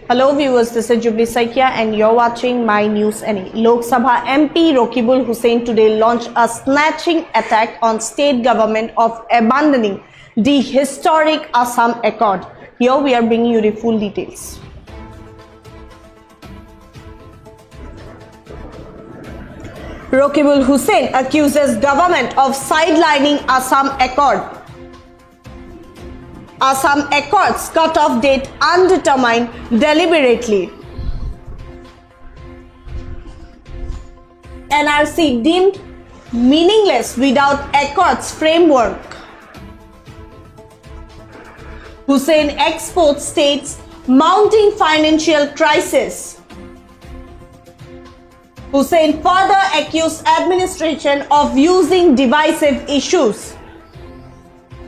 Hello viewers, this is Jubilee Saikia and you're watching My News NE. Lok Sabha MP Rakibul Hussain today launched a snatching attack on state government of abandoning the historic Assam Accord. Here we are bringing you the full details. Rakibul Hussain accuses government of sidelining Assam Accord. Assam Accord's cut-off date undetermined deliberately. NRC deemed meaningless without Accord's framework. Hussain exports states mounting financial crisis. Hussain further accused administration of using divisive issues.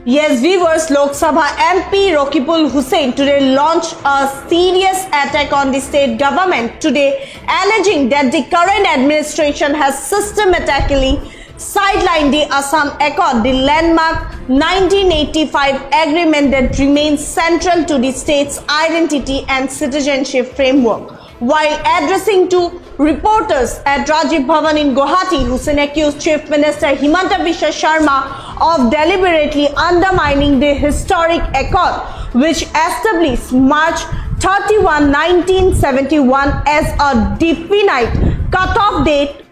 Yes, viewers, Lok Sabha MP Rakibul Hussain today launched a serious attack on the state government today, alleging that the current administration has systematically sidelined the Assam Accord, the landmark 1985 agreement that remains central to the state's identity and citizenship framework. While addressing to reporters at Rajiv Bhavan in Guwahati, Hussain accused Chief Minister Himanta Biswa Sharma of deliberately undermining the historic accord, which established March 31, 1971 as a definite cut-off date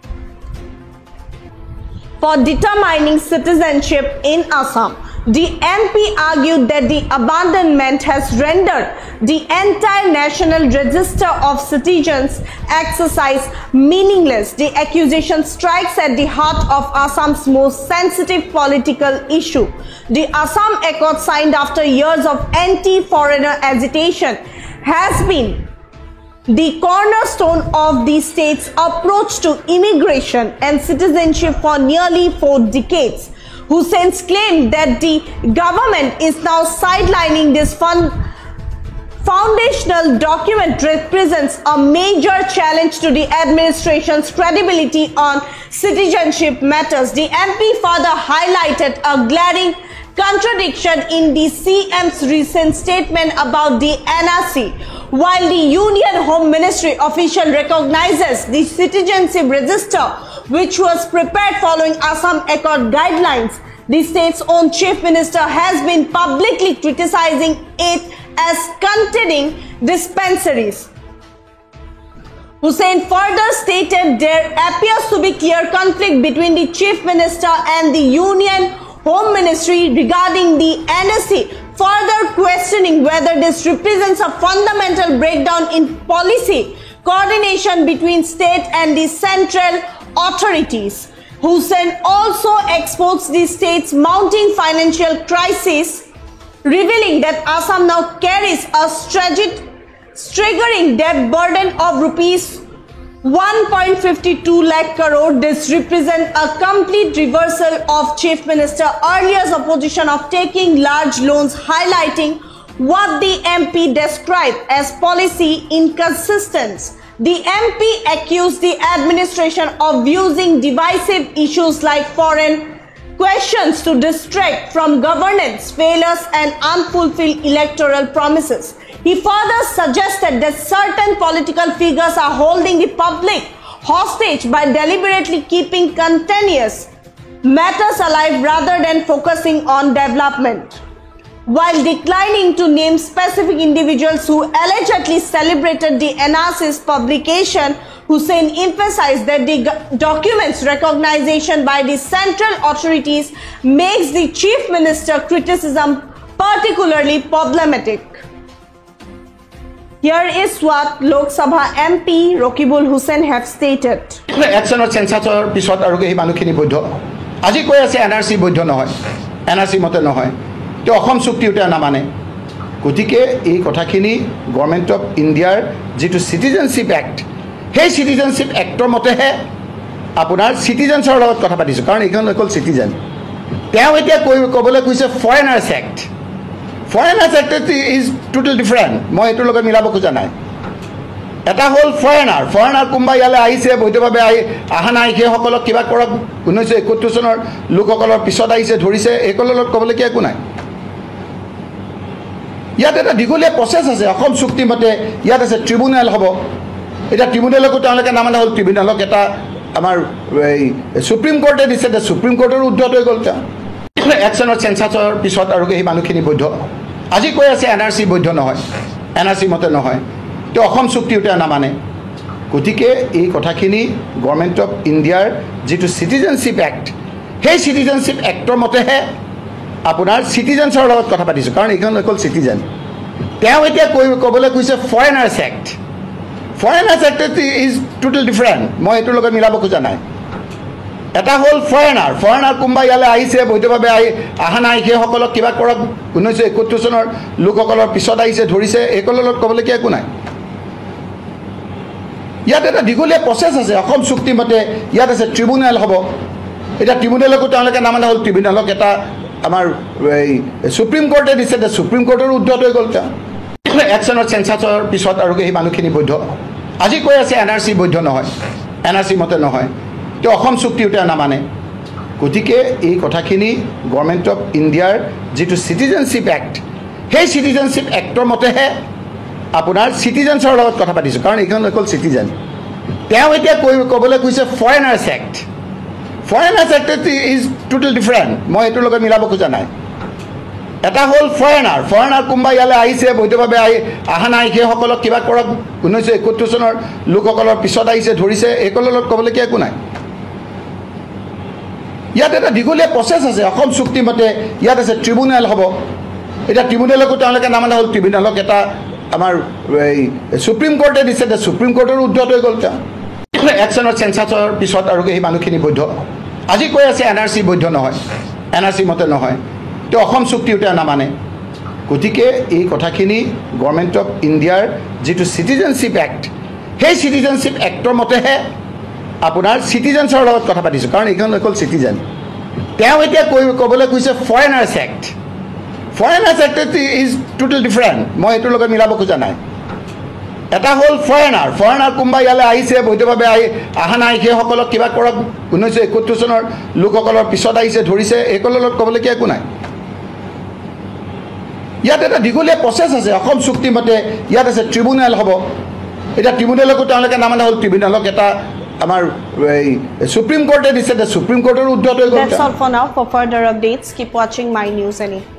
for determining citizenship in Assam. The MP argued that the abandonment has rendered the entire National Register of Citizens exercise meaningless. The accusation strikes at the heart of Assam's most sensitive political issue. The Assam Accord, signed after years of anti-foreigner agitation, has been the cornerstone of the state's approach to immigration and citizenship for nearly 4 decades. Hussain claimed that the government is now sidelining this foundational document represents a major challenge to the administration's credibility on citizenship matters. The MP further highlighted a glaring contradiction in the CM's recent statement about the NRC. While the Union Home Ministry official recognizes the citizenship register, which was prepared following Assam Accord guidelines, the state's own chief minister has been publicly criticizing it as containing dispensaries. Hussain further stated there appears to be clear conflict between the chief minister and the Union Home Ministry regarding the NSC, further questioning whether this represents a fundamental breakdown in policy coordination between state and the central authorities. Hussain also exposed the state's mounting financial crisis, revealing that Assam now carries a staggering debt burden of rupees 1.52 lakh crore. This represents a complete reversal of Chief Minister earlier's opposition of taking large loans, highlighting what the MP described as policy inconsistency. The MP accused the administration of using divisive issues like foreign questions to distract from governance failures and unfulfilled electoral promises. He further suggested that certain political figures are holding the public hostage by deliberately keeping contentious matters alive rather than focusing on development. While declining to name specific individuals who allegedly celebrated the NRC's publication, Hussain emphasized that the document's recognition by the central authorities makes the chief minister criticism particularly problematic. Here is what Lok Sabha MP Rakibul Hussain have stated. Action of censorship pisot aru kehi manukhini boidho aji koi ase NRC boidho nohoy NRC mote nohoy to Assam chukti uta na mane gotike ei kothakhini Government of India jitu Citizenship Act hey Citizenship Act or mote he apunar citizens or logot kotha patisu karon ekon lokal citizen teo etia kobole koise Foreigners Act. Foreigners Act is totally different. Moi etu logot milabo khoja nai eta hol foreigner kumba yale aise boito babe aha nai ke hokolok kiba korok 1971 sonor luk hokolor pisot aise dhorise ekololot kobole ki eku nai ইয়াত এটা দীঘলীয়া process আছে অসম চুক্তি মতে ইয়াত আছে tribunal হ'ব এটা ট্ৰিবিউনেলকো তেওঁলোকে নামানা হ'ল ট্ৰিবিউনেলক এটা আমাৰ সুপ্ৰিম কোৰ্টে দিছে যে সুপ্ৰিম কোৰ্টৰ উদ্ধত হৈ গ'ল একচনৰ চেঞ্চাছৰ পিছত আৰু সেই মানুহখিনি বৈধ আজি কৈ আছে NRC বৈধ নহয় NRC মতে নহয় তো অসম চুক্তিও তেওঁ নামানে গতিকে এই কথাখিনি গভৰ্ণমেণ্ট অফ ইণ্ডিয়াৰ যিটো চিটিজেনশ্বিপ এক্ট সেই চিটিজেনশ্বিপ এক্টৰ মতেহে আপোনাৰ চিটিজেনছৰ লগত কথা পাতিছোঁ কাৰণ এইখন অকল চিটিজেন তেওঁ এতিয়া ক'বলৈ কৈছে foreigners act foreigners act is total different মই এইটোৰ লগত মিলাব খোজা নাই এটা হ'ল ফৰেনাৰ কোনোবা ইয়ালৈ আহিছে বৈধভাৱে অহা নাই সেইসকলক কিবা কৰক 1971 চনৰ লোকসকলৰ পিছত আহিছে ধৰিছে এইসকলৰ লগত ক'বলগীয়া একো নাই ইয়াত এটা দীঘলীয়া প্ৰচেছ আছে অসম চুক্তি মতে ইয়াত আছে ট্ৰিবিউনেল হ'ব এটা ট্ৰিবিউনেলকো তেওঁলোকে নামানা হ'ল ট্ৰিবিউনেলক এটা আমাৰ সুপ্ৰিম কোৰ্টে দিছে যে সুপ্ৰিম কোৰ্টৰ উদ্ধত হৈ গ'ল একচনৰ চেঞ্চাছৰ পিছত আৰু সেই মানুহখিনি বৈধ আজি কৈ আছে NRC বৈধ নহয় NRC মতে নহয় তো অসম চুক্তিও তেওঁ নামানে গতিকে এই কথাখিনি গভৰ্ণমেণ্ট অফ ইণ্ডিয়াৰ যিটো চিটিজেনশ্বিপ এক্ট সেই চিটিজেনশ্বিপ এক্টৰ মতেহে আপোনাৰ চিটিজেনছৰ লগত কথা পাতিছোঁ কাৰণ এইখন অকল চিটিজেন তেওঁ এতিয়া ক'বলৈ কৈছে foreigners act foreigners act is total different মই এইটোৰ লগত মিলাব খোজা নাই এটা হ'ল ফৰেনাৰ কোনোবা ইয়ালৈ আহিছে বৈধভাৱে অহা নাই সেইসকলক কিবা কৰক 1971 চনৰ লোকসকলৰ পিছত আহিছে ধৰিছে এইসকলৰ লগত ক'বলগীয়া একো নাই ইয়াত এটা দীঘলীয়া প্ৰচেছ আছে অসম চুক্তি মতে ইয়াত আছে ট্ৰিবিউনেল হ'ব এটা ট্ৰিবিউনেলকো তেওঁলোকে নামানা হ'ল ট্ৰিবিউনেলক এটা আমাৰ সুপ্ৰিম কোৰ্টে দিছে যে সুপ্ৰিম কোৰ্টৰ উদ্ধত হৈ গ'ল একচনৰ চেঞ্চাছৰ পিছত আৰু সেই মানুহখিনি বৈধ আজি কৈ আছে NRC বৈধ নহয় NRC মতে নহয় তো অসম চুক্তিও তেওঁ নামানে গতিকে এই কথাখিনি গভৰ্ণমেণ্ট অফ ইণ্ডিয়াৰ যিটো চিটিজেনশ্বিপ এক্ট সেই চিটিজেনশ্বিপ এক্টৰ মতেহে আপোনাৰ চিটিজেনছৰ লগত কথা পাতিছোঁ কাৰণ এইখন অকল চিটিজেন তেওঁ এতিয়া ক'বলৈ কৈছে foreigners act is total different মই এইটোৰ লগত মিলাব খোজা নাই এটা হ'ল ফৰেনাৰ কোনোবা ইয়ালৈ আহিছে বৈধভাৱে অহা নাই সেইসকলক কিবা কৰক 1971 চনৰ লোকসকলৰ পিছত আহিছে ধৰিছে এইসকলৰ লগত ক'বলগীয়া একো নাই ইয়াত এটা দীঘলীয়া প্ৰচেছ আছে অসম চুক্তি মতে ইয়াত আছে ট্ৰিবিউনেল হ'ব এটা ট্ৰিবিউনেলকো তেওঁলোকে নামানা হ'ল ট্ৰিবিউনেলক এটা আমাৰ সুপ্ৰিম কোৰ্টে দিছে যে সুপ্ৰিম কোৰ্টৰ উদ্ধত হৈ গ'ল That's all for now. For further updates, keep watching My News NE.